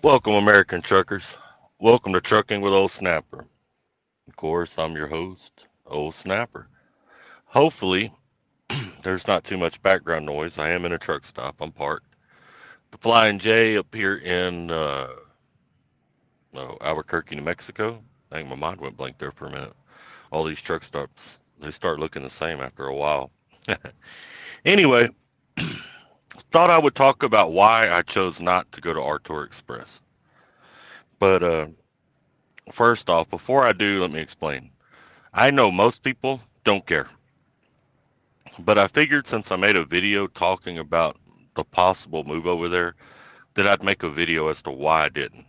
Welcome, American truckers. Welcome to Trucking with Old Snapper. Of course, I'm your host, Old Snapper. Hopefully, there's not too much background noise. I am in a truck stop. I'm parked. The Flying J up here in Albuquerque, New Mexico. I think my mind went blank there for a minute. All these truck stops, they start looking the same after a while. Anyway, thought I would talk about why I chose not to go to Artur Express. But first off, before I do, let me explain. I know most people don't care. But I figured since I made a video talking about the possible move over there, that I'd make a video as to why I didn't.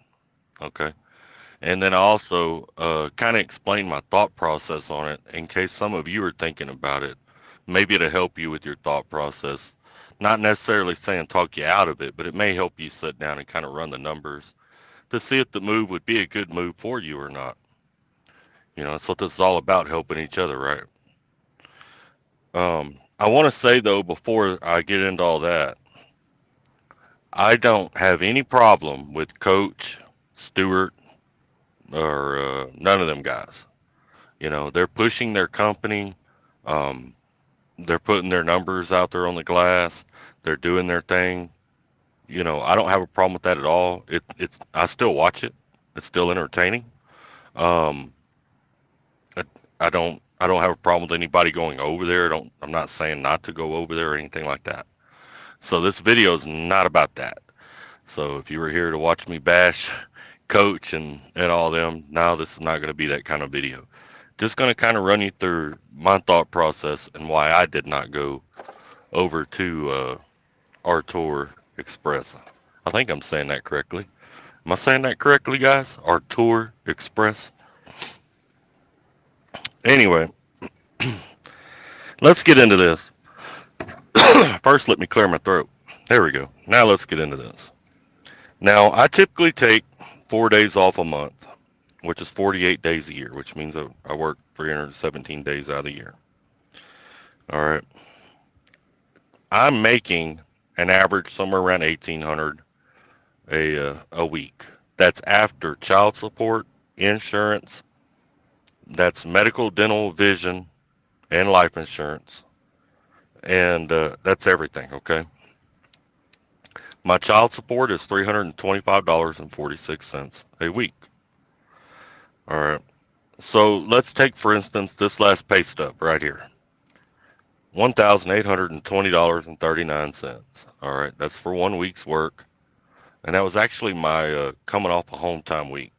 Okay. And then I also kind of explain my thought process on it in case some of you are thinking about it. Maybe it'll help you with your thought process. Not necessarily saying talk you out of it, but it may help you sit down and kind of run the numbers to see if the move would be a good move for you or not. That's what this is all about, helping each other, right? I want to say though, before I get into all that, I don't have any problem with Coach, Stewart, or none of them guys. They're pushing their company. Um, they're putting their numbers out there on the glass. They're doing their thing. I don't have a problem with that at all. It's I still watch it. It's still entertaining. Um, I, I don't have a problem with anybody going over there. I'm not saying not to go over there or anything like that. So this video is not about that. So if you were here to watch me bash Coach and all them, now this is not going to be that kind of video. Just going to kind of run you through my thought process and why I did not go over to Artur Express. I think I'm saying that correctly. Am I saying that correctly, guys? Artur Express. Anyway, let's get into this. First, let me clear my throat. There we go. Now let's get into this. Now, I typically take 4 days off a month, which is 48 days a year, which means I work 317 days out of the year. All right. I'm making an average somewhere around 1,800 a week. That's after child support, insurance, that's medical, dental, vision, and life insurance, and that's everything. Okay. My child support is $325.46 a week. All right. So let's take, for instance, this last pay stub right here. $1,820.39. All right, that's for 1 week's work, and that was actually my coming off a home time week.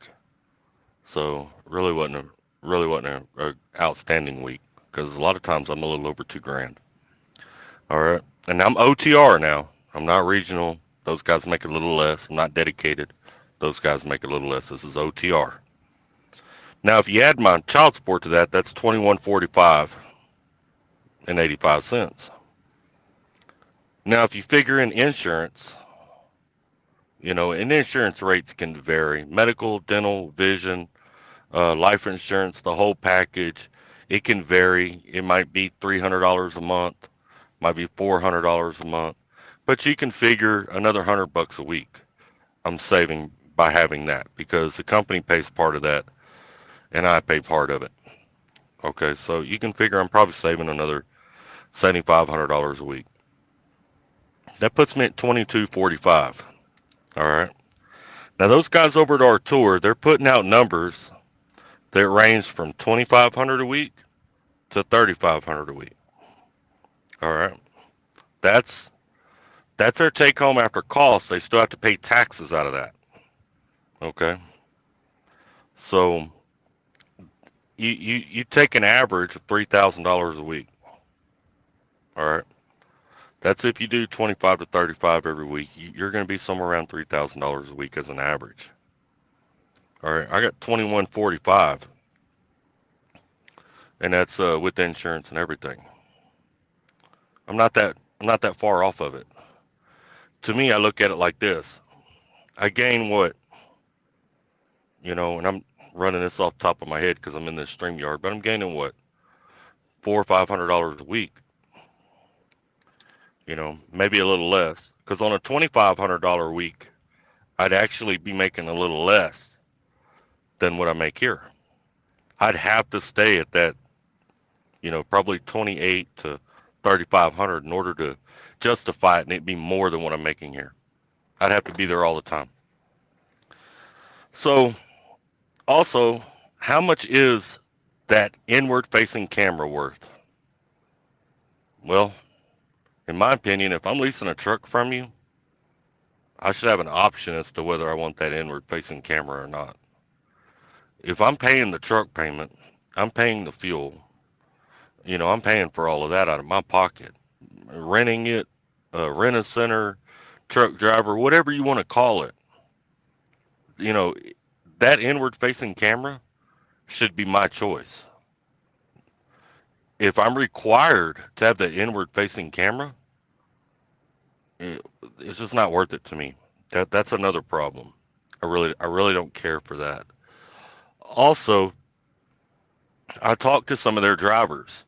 So really wasn't a outstanding week because a lot of times I'm a little over 2 grand. All right, and I'm OTR now. I'm not regional. Those guys make a little less. I'm not dedicated. Those guys make a little less. This is OTR. Now, if you add my child support to that, that's 21.45 and 85 cents. Now, if you figure in insurance, and insurance rates can vary. Medical, dental, vision, life insurance, the whole package, it can vary. It might be $300 a month, might be $400 a month, but you can figure another $100 a week. I'm saving by having that because the company pays part of that and I pay part of it. Okay, so you can figure I'm probably saving another $7,500 a week. That puts me at 22.45. All right. Now those guys over at Artur, they're putting out numbers that range from 2,500 a week to 3,500 a week. All right. That's that's their take home after costs. They still have to pay taxes out of that. Okay. So you take an average of $3,000 a week. All right. That's if you do 25 to 35 every week. You're going to be somewhere around $3,000 a week as an average. All right. I got 21.45, and that's with insurance and everything. I'm not that far off of it. To me, I look at it like this. I gain what, and I'm running this off the top of my head because I'm in this stream yard, but I'm gaining what, $400 or $500 a week, maybe a little less. Because on a $2,500 a week, I'd actually be making a little less than what I make here. I'd have to stay at that, probably 28 to 3,500 in order to justify it, and it'd be more than what I'm making here. I'd have to be there all the time. So, also, how much is that inward facing camera worth? Well, in my opinion, if I'm leasing a truck from you, I should have an option as to whether I want that inward facing camera or not. If I'm paying the truck payment, I'm paying the fuel, I'm paying for all of that out of my pocket. Renting it, rent a center, truck driver, whatever you want to call it, you know, that inward facing camera should be my choice. If I'm required to have that inward facing camera, it, it's just not worth it to me. That's another problem. I really don't care for that. Also, I talked to some of their drivers,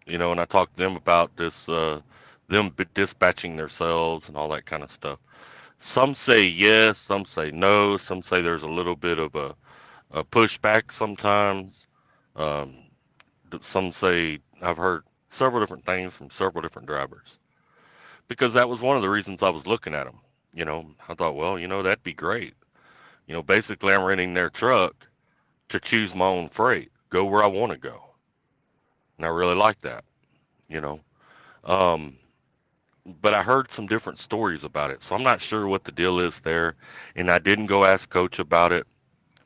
and I talked to them about this, them dispatching themselves and all that kind of stuff. Some say yes, some say no, some say there's a little bit of a pushback sometimes. Um, some say I've heard several different things from several different drivers because that was one of the reasons I was looking at them. I thought, well, that'd be great. Basically, I'm renting their truck to choose my own freight, go where I want to go, and I really like that. You know, um, but I heard some different stories about it, so I'm not sure what the deal is there. And I didn't go ask Coach about it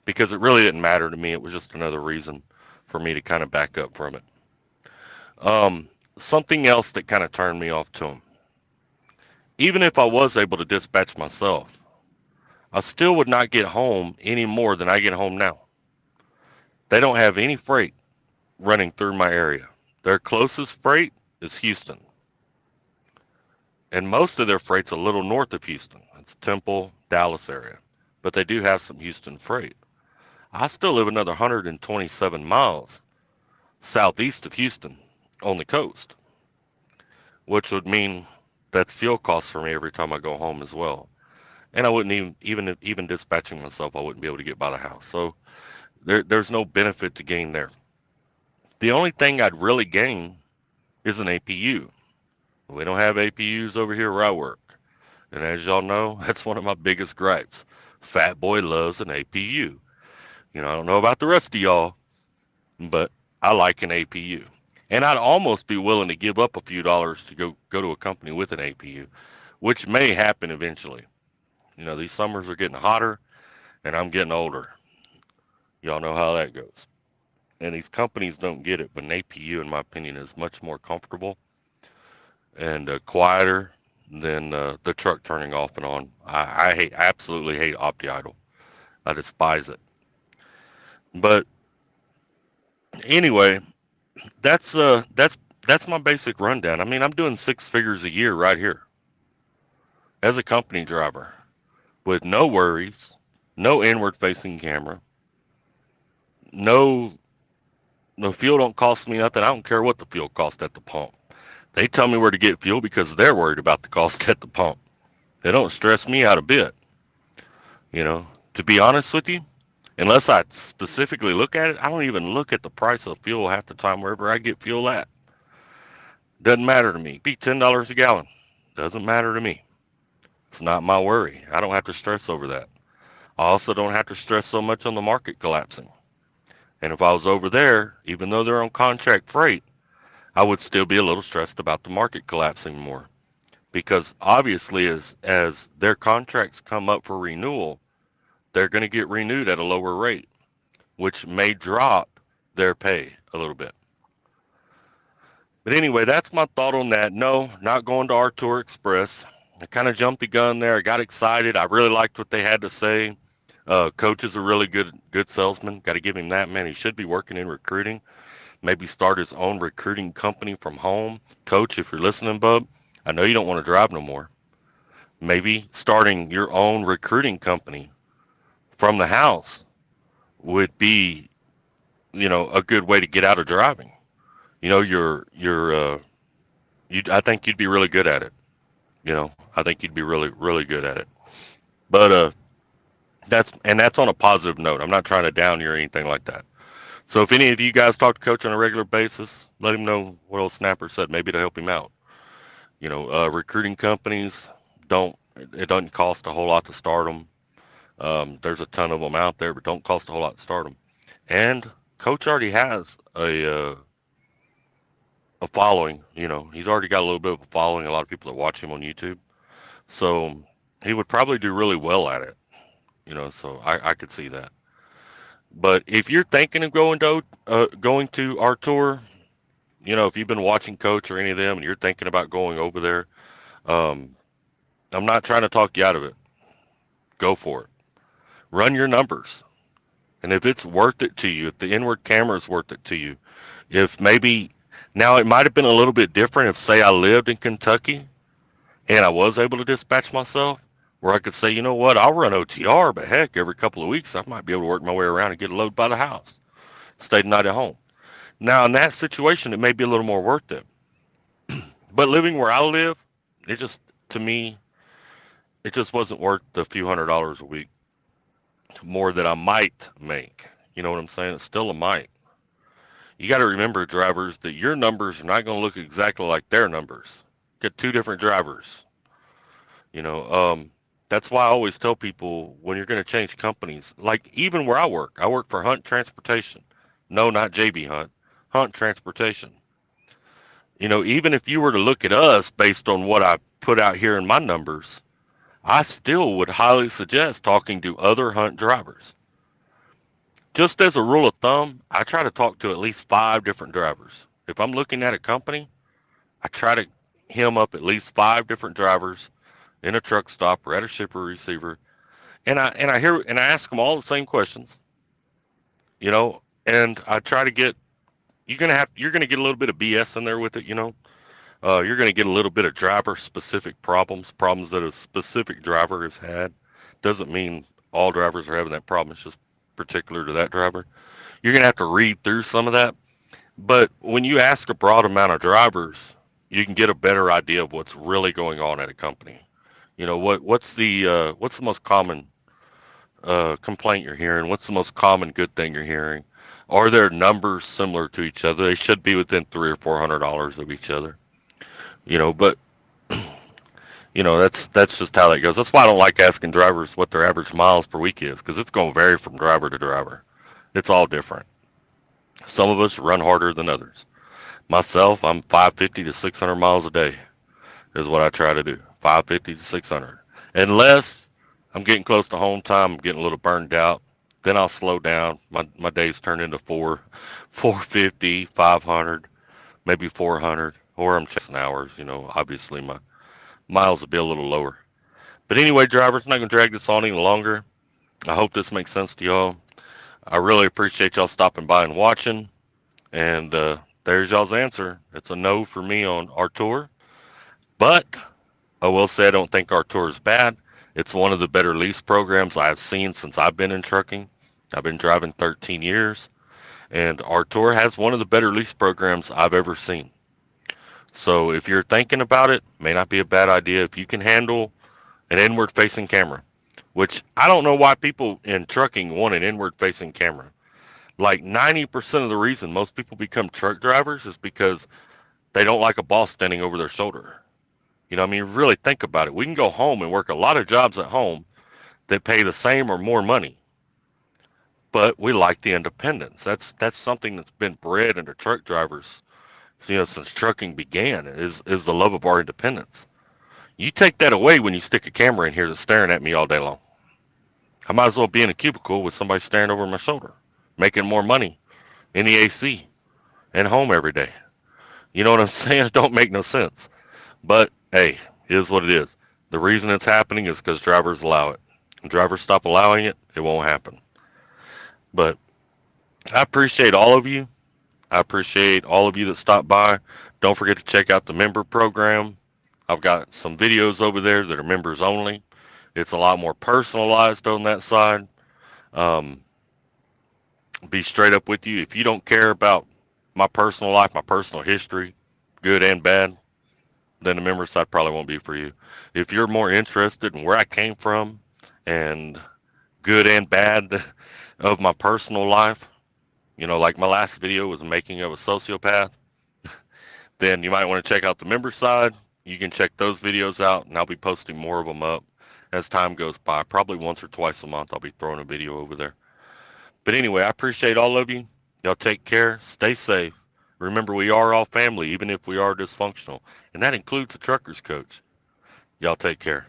because it really didn't matter to me. It was just another reason for me to kind of back up from it. Something else that kind of turned me off to him. Even if I was able to dispatch myself, I still would not get home any more than I get home now. They don't have any freight running through my area. Their closest freight is Houston, and most of their freight's a little north of Houston. It's Temple, Dallas area, but they do have some Houston freight. I still live another 127 miles southeast of Houston on the coast, which would mean that's fuel costs for me every time I go home as well. And I wouldn't even dispatching myself, I wouldn't be able to get by the house. So there's no benefit to gain there. The only thing I'd really gain is an APU. We don't have APUs over here where I work. And as y'all know, that's one of my biggest gripes. Fat boy loves an APU. I don't know about the rest of y'all, but I like an APU. And I'd almost be willing to give up a few dollars to go to a company with an APU, which may happen eventually. These summers are getting hotter and I'm getting older. Y'all know how that goes. And these companies don't get it, but an APU, in my opinion, is much more comfortable and quieter than the truck turning off and on. I absolutely hate OptiIdle. I despise it. But anyway, that's my basic rundown. I mean, I'm doing six figures a year right here as a company driver with no worries, no inward facing camera, no no fuel don't cost me nothing. I don't care what the fuel costs at the pump. They tell me where to get fuel because they're worried about the cost at the pump. They don't stress me out a bit. To be honest with you, unless I specifically look at it, I don't even look at the price of fuel half the time wherever I get fuel at. Doesn't matter to me. Be $10 a gallon. Doesn't matter to me. It's not my worry. I don't have to stress over that. I also don't have to stress so much on the market collapsing. And if I was over there, even though they're on contract freight, I would still be a little stressed about the market collapsing more. Because obviously as their contracts come up for renewal, they're going to get renewed at a lower rate, which may drop their pay a little bit. But anyway, that's my thought on that. No, not going to Artur Express. I kind of jumped the gun there. I got excited. I really liked what they had to say. Coach is a really good salesman. Got to give him that, man. He should be working in recruiting. Maybe start his own recruiting company from home. Coach, if you're listening, bub, I know you don't want to drive no more. Maybe starting your own recruiting company from the house would be, a good way to get out of driving. I think you'd be really good at it. I think you'd be really, really good at it. But That's on a positive note. I'm not trying to down you or anything like that. So if any of you guys talk to Coach on a regular basis, let him know what old Snapper said, maybe to help him out. Recruiting companies don't. It doesn't cost a whole lot to start them. There's a ton of them out there, but don't cost a whole lot to start them. And Coach already has a following. He's already got a little bit of a following. A lot of people that watch him on YouTube. So he would probably do really well at it. So I could see that. But if you're thinking of going to Artur, if you've been watching Coach or any of them, and you're thinking about going over there, um, I'm not trying to talk you out of it. Go for it. Run your numbers. And if it's worth it to you, if the inward camera is worth it to you, if maybe now it might have been a little bit different if, say, I lived in Kentucky and I was able to dispatch myself, where I could say, you know what, I'll run OTR, but heck, every couple of weeks I might be able to work my way around and get a load by the house, stay the night at home. Now, in that situation, it may be a little more worth it. But living where I live, it just, to me, it just wasn't worth the few $100s a week more that I might make. You know what I'm saying? It's still a might. You got to remember, drivers, that your numbers are not going to look exactly like their numbers. Get two different drivers. You know, that's why I always tell people when you're going to change companies, like even where I work for Hunt Transportation. No, not JB Hunt, Hunt Transportation. Even if you were to look at us based on what I put out here in my numbers, I still would highly suggest talking to other Hunt drivers. Just as a rule of thumb, I try to talk to at least 5 different drivers. If I'm looking at a company, I try to hem up at least 5 different drivers in a truck stop or at a shipper receiver, and I ask them all the same questions, and I try to get you're gonna get a little bit of BS in there with it. You're gonna get a little bit of driver specific problems that a specific driver has had. Doesn't mean all drivers are having that problem. It's just particular to that driver. You're gonna have to read through some of that. But when you ask a broad amount of drivers, you can get a better idea of what's really going on at a company. What's the most common complaint you're hearing? What's the most common good thing you're hearing? Are their numbers similar to each other? They should be within $300 or $400 of each other. But that's just how that goes. That's why I don't like asking drivers what their average miles per week is, because it's going to vary from driver to driver. It's all different. Some of us run harder than others. Myself, I'm 550 to 600 miles a day is what I try to do. 550 to 600. Unless I'm getting close to home time, I'm getting a little burned out. Then I'll slow down. My days turn into 450, 500, maybe 400, or I'm chasing hours. Obviously my miles will be a little lower. But anyway, drivers, I'm not going to drag this on any longer. I hope this makes sense to y'all. I really appreciate y'all stopping by and watching. And there's y'all's answer. It's a no for me on Artur. But I will say I don't think Artur is bad. It's one of the better lease programs I've seen since I've been in trucking. I've been driving 13 years, and Artur has one of the better lease programs I've ever seen. So if you're thinking about it, may not be a bad idea if you can handle an inward-facing camera, which I don't know why people in trucking want an inward-facing camera. Like 90% of the reason most people become truck drivers is because they don't like a boss standing over their shoulder. Really think about it. We can go home and work a lot of jobs at home that pay the same or more money, but we like the independence. That's something that's been bred into truck drivers, since trucking began, is the love of our independence. You take that away when you stick a camera in here that's staring at me all day long. I might as well be in a cubicle with somebody staring over my shoulder, making more money in the AC and home every day. You know what I'm saying? It don't make no sense. But hey, it is what it is. The reason it's happening is because drivers allow it. When drivers stop allowing it, it won't happen. But I appreciate all of you. I appreciate all of you that stopped by. Don't forget to check out the member program. I've got some videos over there that are members only. It's a lot more personalized on that side. Um, be straight up with you. If you don't care about my personal life, my personal history, good and bad, then the member side probably won't be for you. If you're more interested in where I came from and good and bad of my personal life. You know, like my last video was making of a sociopath. Then you might want to check out the member side. You can check those videos out, and I'll be posting more of them up as time goes by. Probably once or twice a month, I'll be throwing a video over there. But anyway, I appreciate all of you. Y'all take care. Stay safe. Remember, we are all family, even if we are dysfunctional. And that includes the trucker's coach. Y'all take care.